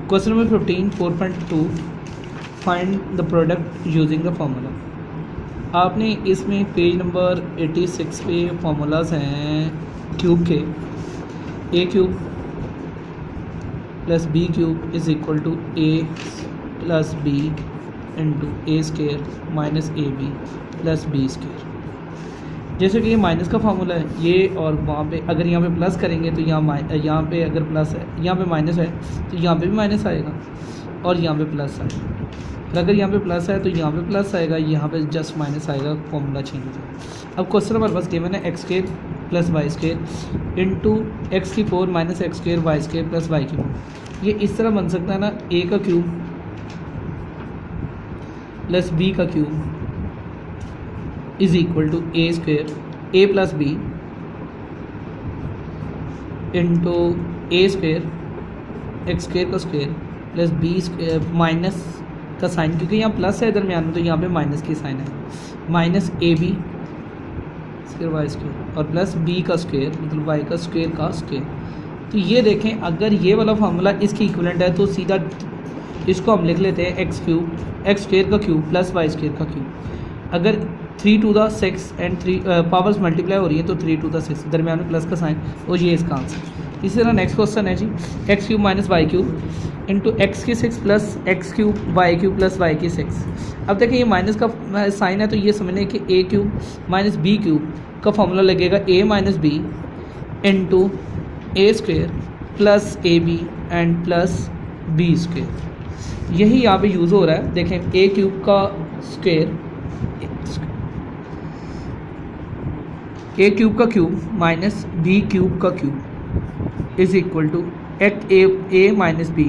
Question number 15 4.2 find the product using the formula. आपने इसमें page number 86 पे formulas हैं क्यूब के। A cube plus b cube is equal to a plus b into a square minus a b plus b square. जैसे कि ये minus का formula है ये, और वहाँ पे अगर यहाँ पे प्लस करेंगे तो यहाँ पे अगर प्लस है, यहाँ पे माइनस है तो यहाँ पे भी माइनस आएगा और यहाँ पे प्लस आएगा। फिर अगर यहाँ पे प्लस है तो यहाँ पे प्लस आएगा, यहाँ पे जस्ट माइनस आएगा, फार्मूला चेंज हो जाएगा। अब क्वेश्चन नंबर बस गिवन है x square plus y square into x की 4 minus x square y square plus y की 4। ये इस तरह बन सकता है ना, ए का क्यूब प्लस बी का cube is equal to a square a plus b into a square x square का square plus b square minus का साइन, क्योंकि यहाँ प्लस है दरमियान में तो यहाँ पे माइनस की साइन है, minus a b square y square और प्लस बी का स्क्वेयर मतलब वाई का स्क्वेयर। तो ये देखें, अगर ये वाला फार्मूला इसकी इक्विवेलेंट है तो सीधा इसको हम लिख लेते हैं एक्स स्क्वेयर का क्यूब प्लस वाई स्क्वेयर का क्यूब। अगर 3 to the 6 and 3 powers multiply हो रही है तो 3 to the 6 दरमियान में प्लस का साइन, और ये इसका आंसर। इसी तरह नेक्स्ट क्वेश्चन है जी x cube minus y cube into x की 6 plus x cube plus y की 6। अब देखिए ये माइनस का साइन है तो ये समझने कि a cube minus b cube का फॉर्मूला लगेगा a minus b into a square plus a b and plus b square. यही यहाँ पे यूज़ हो रहा है। देखें ए क्यूब का स्क्वेयर ए क्यूब का क्यूब माइनस बी क्यूब का cube is equal to a minus b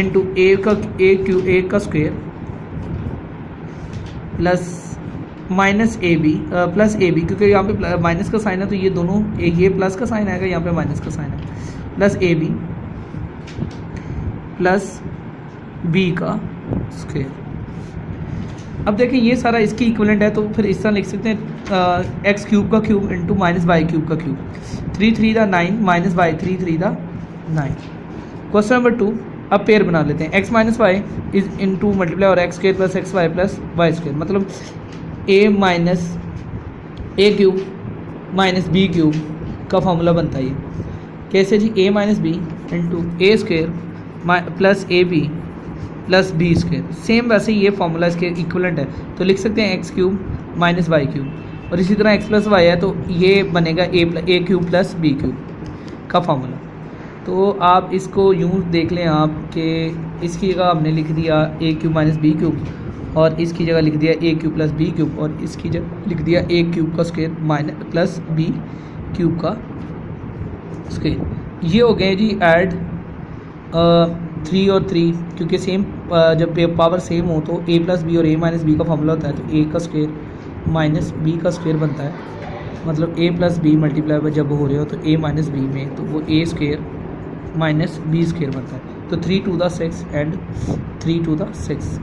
into a का square plus minus a b plus a b, क्योंकि यहाँ पे माइनस का साइन है तो ये दोनों ये प्लस का साइन आएगा, यहाँ पे माइनस का साइन है, plus a b plus b का स्क्वेयर। अब देखें ये सारा इसकी इक्विवेलेंट है तो फिर इस तरह लिख सकते हैं एक्स क्यूब का cube into minus y cube का क्यूब, 3 3 दा 9 माइनस वाई 3 3 दा 9। क्वेश्चन नंबर 2 अब पेयर बना लेते हैं x minus y is into multiply और x square plus x y plus y square, मतलब a minus a cube minus b cube का फॉर्मूला बनता है। ये कैसे जी, a minus b into a square plus a b plus b square. Same वैसे ही ये फार्मूला इसके इक्विवेलेंट है तो लिख सकते हैं x cube minus y cube, और इसी तरह एक्स प्लस वाई है तो ये बनेगा ए क्यूब प्लस बी क्यूब का फार्मूला। तो आप इसको यूँ देख लें आप कि इसकी जगह हमने लिख दिया a cube minus b cube, और इसकी जगह लिख दिया a cube plus b cube, और इसकी जगह लिख दिया ए क्यूब का square minus plus b cube का स्क्वेयर। ये हो गए जी ऐड 3 और 3, क्योंकि सेम जब पावर सेम हो तो ए प्लस बी और ए माइनस बी का फॉर्मूला होता है तो ए का स्क्वेयर माइनस बी का स्क्वेयर बनता है, मतलब ए प्लस बी मल्टीप्लाई जब हो रहे हो तो ए माइनस बी में तो वो ए स्क्वेयर माइनस बी स्क्वेयर बनता है। तो 3 to the 6 and 3 to the 6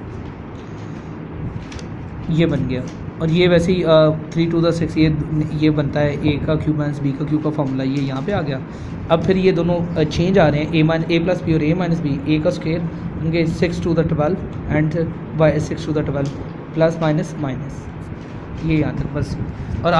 ये बन गया, और ये वैसे ही 3 to the 6 ये बनता है ए का क्यूब माइनस बी का क्यूब का फॉर्मूला, ये यहाँ पे आ गया। अब फिर ये दोनों चेंज आ रहे हैं ए प्लस बी और ए माइनस बी, ए का स्क्वेयर होंगे 6 to the 12 and y 6 to the 12 plus minus minus, ये याद है बस। और